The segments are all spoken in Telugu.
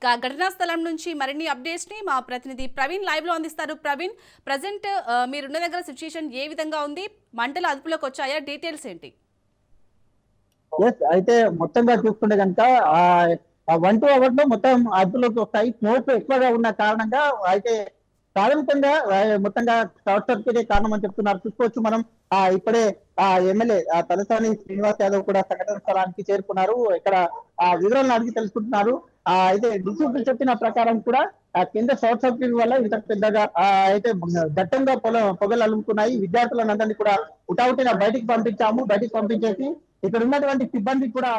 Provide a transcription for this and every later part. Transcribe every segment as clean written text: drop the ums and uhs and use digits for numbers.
ఇక ఘటనా స్థలం నుంచి మరిన్ని అప్డేట్స్ ని మా ప్రతినిధి ప్రవీణ్ లైవ్ లో అందిస్తారు. ప్రవీణ్, ప్రజెంట్ మీరున్న దగ్గర సిచ్యుయేషన్ ఏ విధంగా ఉంది? మంటలు అదుపులోకి వచ్చాయా? డీటెయిల్స్ ఏంటి? అయితే మొత్తంగా చూసుకుంటే కనుక 1-2 అవర్స్ లో మొత్తం అదుపులోకి వస్తాయి. స్మోక్ ఎక్కువగా ఉన్న కారణంగా అయితే ప్రాథమికంగా మొత్తంగా షార్ట్ సర్క్యూట్ కారణం అని చెప్తున్నారు. చూసుకోవచ్చు మనం. ఇప్పుడే ఎమ్మెల్యే తలసాని శ్రీనివాస్ యాదవ్ కూడా సంఘటన స్థలానికి చేరుకున్నారు. ఇక్కడ వివరాలను అడిగి తెలుసుకుంటున్నారు. అయితే డీసీపీ చెప్పిన ప్రకారం కూడా కింద షార్ట్ సర్క్యూట్ వల్ల ఇంత పెద్దగా అయితే దట్టంగా పొగలు అలుముకున్నాయి. విద్యార్థులందరినీ కూడా ఉటావుటిన బయటికి పంపించేసి ఇక్కడ ఉన్నటువంటి సిబ్బంది కూడా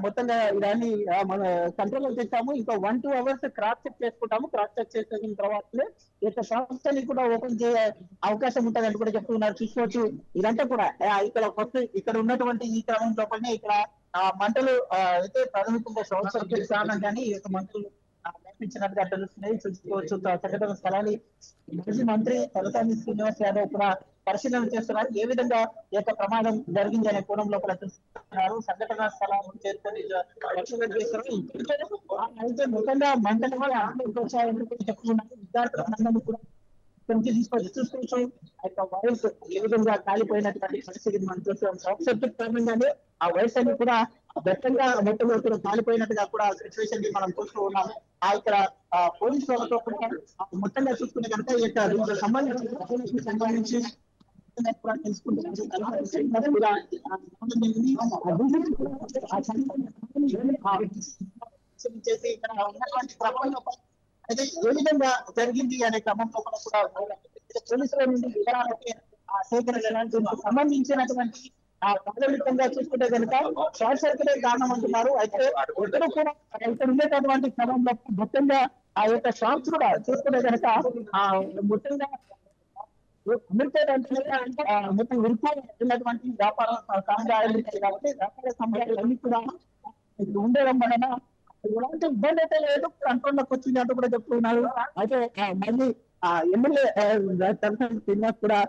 మొత్తంగా ఇవన్నీ మన కంట్రోల్ లో తెచ్చాము. ఇంకా 1-2 అవర్స్ క్రాస్ చెక్ చేసుకుంటాము. క్రాస్ చెక్ చేసిన తర్వాతనే ఇక షాప్స్ అన్ని కూడా ఓపెన్ చేసే అవకాశం ఉంటుందని కూడా చెప్తున్నారు. చూసుకోవచ్చు. ఇదంతా కూడా ఇక్కడ ఫస్ట్ ఇక్కడ ఉన్నటువంటి ఈ క్రమం లోపలనే ఇక్కడ మంటలు అయితే ప్రాథమికంగా షార్ట్ సర్క్యూట్ కారణం కానీ ఈ యొక్క మంటలు కనిపించినట్టుగా తెలుస్తున్నాయి. చూసుకోవచ్చు. సంఘటన స్థలాన్ని మాజీ మంత్రి తలసాని శ్రీనివాస్ యాదవ్ కూడా పరిశీలన చేస్తున్నారు. ఏ విధంగా ఈ యొక్క ప్రమాదం జరిగింది అనే కోణం లోపల చూస్తున్నారు. సంఘటన స్థలాన్ని చేరుకొని పరిశీలన చేస్తున్నారు. అయితే ముఖ్యంగా మంటలు వచ్చాయని చెప్తున్నారు. విద్యార్థులందరినీ కూడా తీసుకొచ్చి చూసుకోవచ్చు. ఆ యొక్క వైర్స్ ఏ విధంగా కాలిపోయినటువంటి పరిస్థితి మనం చూస్తాం. షార్ట్ సర్క్యూట్ కారణంగానే ఆ వైర్స్ అన్ని కూడా దట్టంగా మొత్తం కాలిపోయినట్టుగా కూడా సిచ్యువేషన్ ని మనం చూస్తూ ఉన్నాం. ఇక్కడ పోలీసు వాళ్ళతో కూడా మొత్తంగా చూసుకునే కనుక ఈ యొక్క దీనికి సంబంధించి చేసి ఇక్కడ ఉన్నటువంటి ప్రపంచం అయితే ఏ విధంగా జరిగింది అనే క్రమంలో కూడా పోలీసుల నుండి వివరాలకి సేకరించడానికి సంబంధించినటువంటి ప్రాథమికంగా చూసుకుంటే కనుక షార్ట్ సర్క్యూట్ కారణం అంటున్నారు. అయితే ఇద్దరు కూడా ఇక్కడ ఉండేటటువంటి క్రమంలో మొత్తంగా ఆ యొక్క షాప్స్ కూడా చూసుకుంటే కనుక మొత్తంగా మొత్తం ఉన్నటువంటి వ్యాపార సముదాయాలు కాబట్టి వ్యాపార సముదాయాలన్నీ కూడా ఉండడం వలన ఎలాంటి ఇబ్బంది అయితే లేదు. కంట్రోల్లోకి వచ్చింది అంటూ కూడా చెప్తున్నారు. అయితే మళ్ళీ ఎమ్మెల్యే తలసాని శ్రీనివాస్ కూడా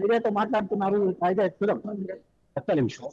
మీడియాతో మాట్లాడుతున్నారు. అయితే చూద్దాం. ఒక్క నిమిషం.